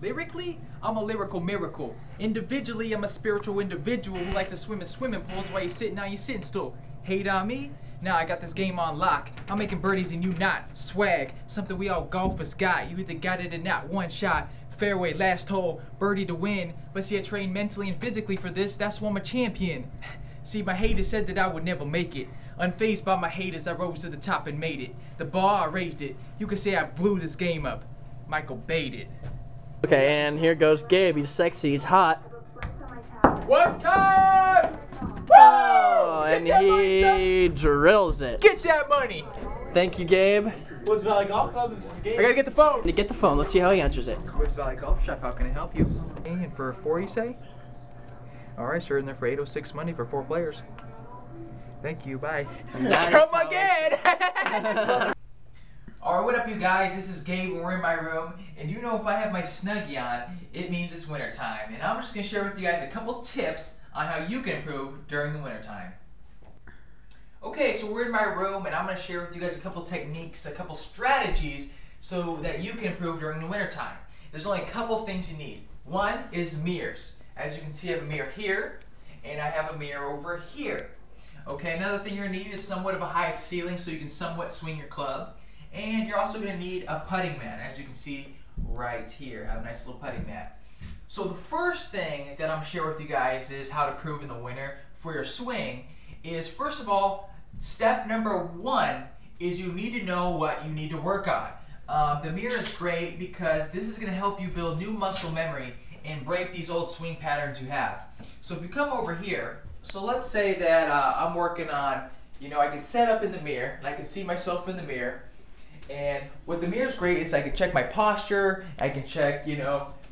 Lyrically, I'm a lyrical miracle. Individually, I'm a spiritual individual who likes to swim in swimming pools while you're sitting on your sitting stool. Hate on me? Nah, I got this game on lock. I'm making birdies and you not. Swag, something we all golfers got. You either got it or not. One shot, fairway, last hole, birdie to win. But see, I train mentally and physically for this. That's why I'm a champion. See, my haters said that I would never make it. Unfazed by my haters, I rose to the top and made it. The bar, I raised it. You could say I blew this game up. Michael baited. Okay, and here goes Gabe. He's sexy, he's hot. One time! Oh, and he drills it. Get that money! Thank you, Gabe. Woods Valley Golf Club, this is Gabe. I gotta get the phone! You get the phone, let's see how he answers it. Woods Valley Golf Shop, how can I help you? And for 4, you say? Alright, sir, and they're for 806 money for 4 players. Thank you, bye. Come again! Alright, what up you guys? This is Gabe and we're in my room. And you know if I have my Snuggie on, it means it's winter time. And I'm just going to share with you guys a couple tips on how you can improve during the winter time. Okay, so we're in my room and I'm going to share with you guys a couple techniques, a couple strategies so that you can improve during the winter time. There's only a couple things you need. One is mirrors. As you can see, I have a mirror here and I have a mirror over here. Okay, another thing you're going to need is somewhat of a high ceiling so you can somewhat swing your club. And you're also going to need a putting mat, as you can see right here. I have a nice little putting mat. So the first thing that I'm going to share with you guys is how to improve in the winter for your swing is, first of all, step number 1 is you need to know what you need to work on. The mirror is great because this is going to help you build new muscle memory and break these old swing patterns you have. So if you come over here, so let's say that I'm working on, I can set up in the mirror and I can see myself in the mirror. And what the mirror is great is I can check my posture, I can check,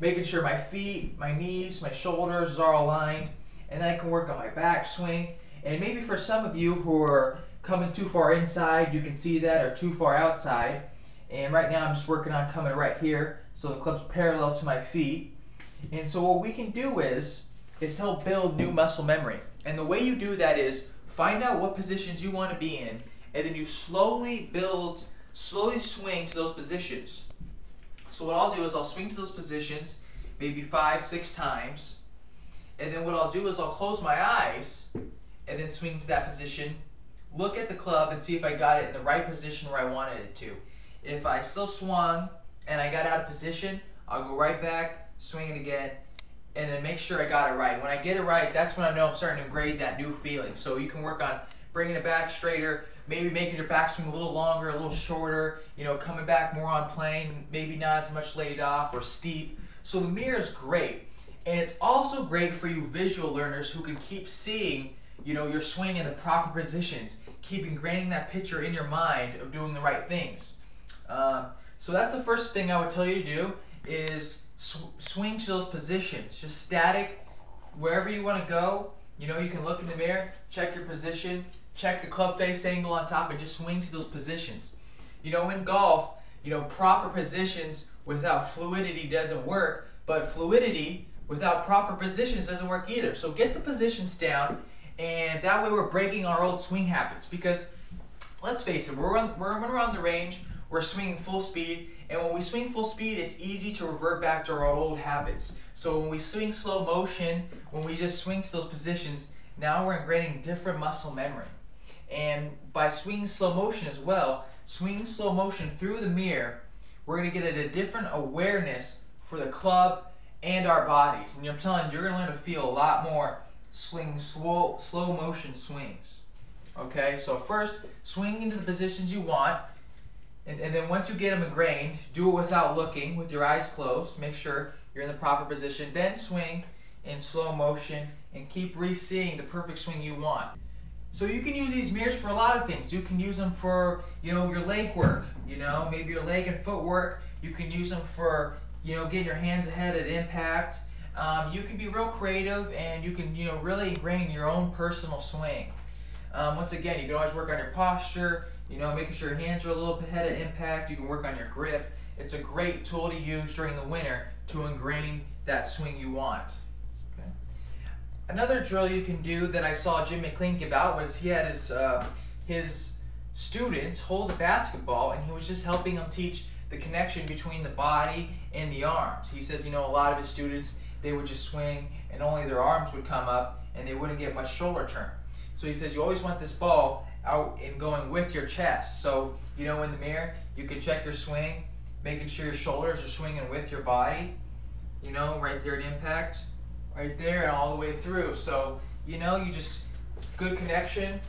making sure my feet, my knees, my shoulders are all aligned, and then I can work on my backswing. And maybe for some of you who are coming too far inside, you can see that, or too far outside. And right now I'm just working on coming right here, so the club's parallel to my feet. And so what we can do is help build new muscle memory. And the way you do that is find out what positions you want to be in, and then you slowly swing to those positions. So what I'll do is I'll swing to those positions maybe 5-6 times, and then what I'll do is I'll close my eyes and then swing to that position, look at the club and see if I got it in the right position where I wanted it to. If I still swung and I got out of position, I'll go right back, swing it again, and then make sure I got it right. When I get it right, that's when I know I'm starting to grade that new feeling. So you can work on bringing it back straighter, maybe making your backswing a little longer, a little shorter, coming back more on plane, maybe not as much laid off or steep. So the mirror is great. And it's also great for you visual learners who can keep seeing, your swing in the proper positions, keep ingraining that picture in your mind of doing the right things. So that's the first thing I would tell you to do is swing to those positions, just static, wherever you want to go. You can look in the mirror, check your position, check the club face angle on top, and just swing to those positions. In golf, proper positions without fluidity doesn't work, but fluidity without proper positions doesn't work either. So get the positions down, and that way we're breaking our old swing habits. Because let's face it, we're around the range, we're swinging full speed, and when we swing full speed, it's easy to revert back to our old habits. So when we swing slow motion, when we just swing to those positions, now we're ingraining different muscle memory. And by swinging slow motion as well, swinging slow motion through the mirror, we're going to get a different awareness for the club and our bodies. And I'm telling you, you're going to learn to feel a lot more slow motion swings. Okay, so first, swing into the positions you want. And then once you get them ingrained, do it without looking, with your eyes closed. Make sure you're in the proper position. Then swing in slow motion and keep re-seeing the perfect swing you want. So you can use these mirrors for a lot of things. You can use them for, your leg work, maybe your leg and foot work. You can use them for, getting your hands ahead at impact. You can be real creative and you can, really ingrain your own personal swing. Once again, you can always work on your posture, making sure your hands are a little bit ahead at impact. You can work on your grip. It's a great tool to use during the winter to ingrain that swing you want. Another drill you can do that I saw Jim McLean give out was he had his students hold a basketball and he was just helping them teach the connection between the body and the arms. He says, you know, a lot of his students, they would just swing and only their arms would come up and they wouldn't get much shoulder turn. So he says you always want this ball out and going with your chest. So, you know, in the mirror, you can check your swing, making sure your shoulders are swinging with your body, you know, right there at impact, right there and all the way through. So, you know, you just, good connection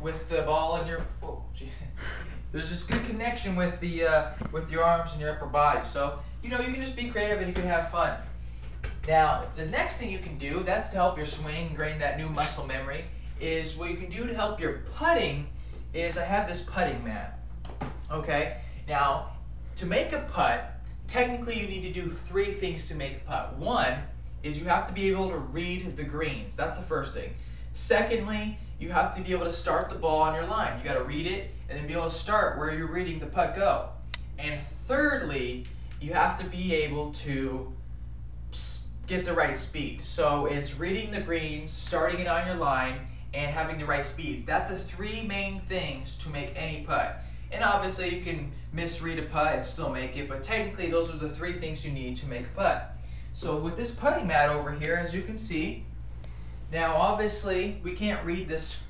with the ball in your, oh, geez. There's just good connection with the with your arms and your upper body. So, you know, you can just be creative and you can have fun. Now, the next thing you can do, that's to help your swing, ingrain that new muscle memory, is what you can do to help your putting is I have this putting mat. Okay? Now, to make a putt, technically you need to do 3 things to make a putt. One is you have to be able to read the greens. That's the first thing. Secondly, you have to be able to start the ball on your line. You got to read it and then be able to start where you're reading the putt go. And thirdly, you have to be able to get the right speed. So it's reading the greens, starting it on your line, and having the right speeds. That's the 3 main things to make any putt. And obviously you can misread a putt and still make it, but technically those are the 3 things you need to make a putt. So with this putting mat over here, as you can see, now obviously we can't read this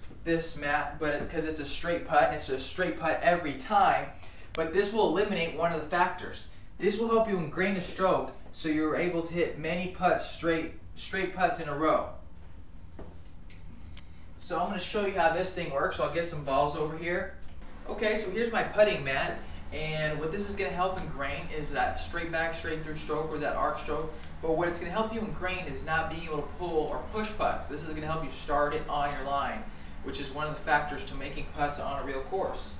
mat, but because it's a straight putt, and it's a straight putt every time, but this will eliminate one of the factors. This will help you ingrain a stroke so you're able to hit many putts, straight putts in a row. So I'm going to show you how this thing works. So I'll get some balls over here. Okay, so here's my putting mat, and what this is going to help ingrain is that straight back, straight through stroke, or that arc stroke. But what it's going to help you ingrain is not being able to pull or push putts. This is going to help you start it on your line, which is one of the factors to making putts on a real course.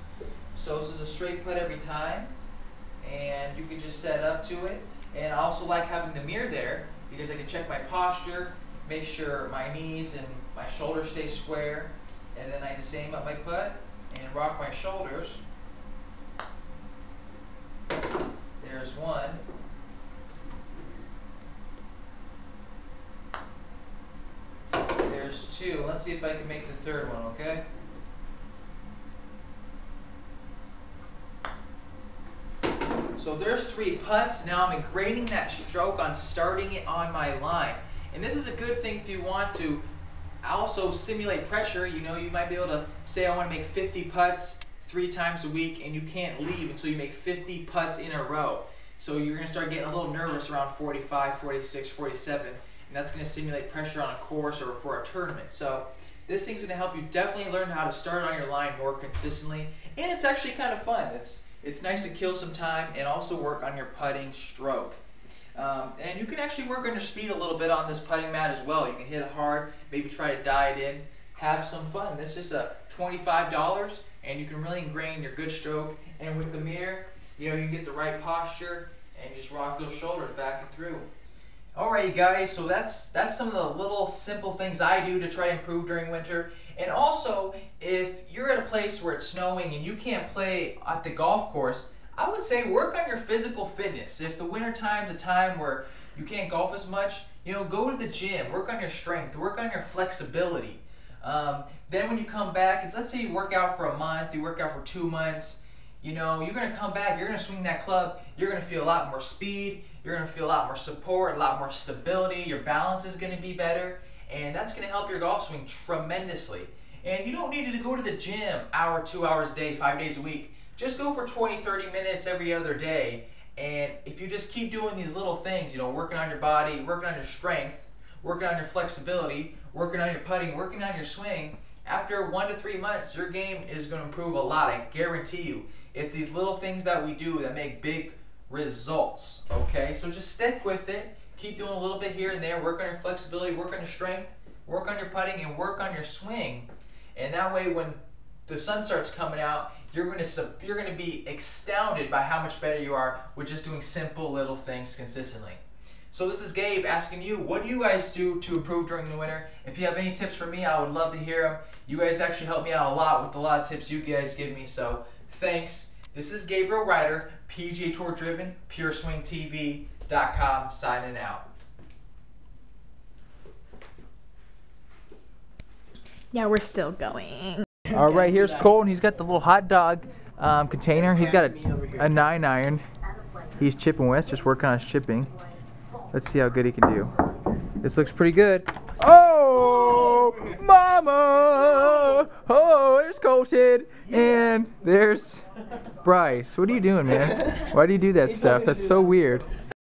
So this is a straight putt every time, and you can just set up to it. And I also like having the mirror there because I can check my posture, make sure my knees and my shoulders stay square, and then I just aim up my putt and rock my shoulders. There's one. There's 2. Let's see if I can make the 3rd one, okay? So there's 3 putts. Now I'm ingraining that stroke on starting it on my line. And this is a good thing if you want to also simulate pressure. You know, you might be able to say I want to make 50 putts 3 times a week, and you can't leave until you make 50 putts in a row. So you're going to start getting a little nervous around 45, 46, 47, and that's going to simulate pressure on a course or for a tournament. So this thing's going to help you definitely learn how to start on your line more consistently, and it's actually kind of fun. It's nice to kill some time and also work on your putting stroke. And you can actually work on your speed a little bit on this putting mat as well. You can hit it hard, maybe try to diet in, have some fun. This is $25, and you can really ingrain your good stroke. And with the mirror, you know, you can get the right posture and just rock those shoulders back and through. Alright guys, so that's some of the little simple things I do to try to improve during winter. And also, if you're at a place where it's snowing and you can't play at the golf course, I would say work on your physical fitness. If the winter time's a time where you can't golf as much, you know, go to the gym, work on your strength, work on your flexibility. Then when you come back, if let's say you work out for a month, you work out for 2 months, you know, you're going to come back, you're going to swing that club, you're going to feel a lot more speed, you're going to feel a lot more support, a lot more stability, your balance is going to be better, and that's going to help your golf swing tremendously. And you don't need to go to the gym hour, 2 hours a day, 5 days a week. Just go for 20, 30 minutes every other day, and if you just keep doing these little things, you know, working on your body, working on your strength, working on your flexibility, working on your putting, working on your swing, after 1 to 3 months, your game is going to improve a lot, I guarantee you. It's these little things that we do that make big results, okay? So just stick with it, keep doing a little bit here and there, work on your flexibility, work on your strength, work on your putting, and work on your swing. And that way when the sun starts coming out, you're going to be astounded by how much better you are with just doing simple little things consistently. So this is Gabe asking you, what do you guys do to improve during the winter? If you have any tips for me, I would love to hear them. You guys actually help me out a lot with a lot of tips you guys give me, so thanks. This is Gabriel Ryder, PGA Tour Driven, PureSwingTV.com, signing out. Yeah, we're still going. All right, here's Cole, and he's got the little hot dog container. He's got a 9-iron. He's chipping with, just working on his chipping. Let's see how good he can do. This looks pretty good. Oh, mama! Oh, there's Colton, and there's Bryce. What are you doing, man? Why do you do that stuff? That's so weird.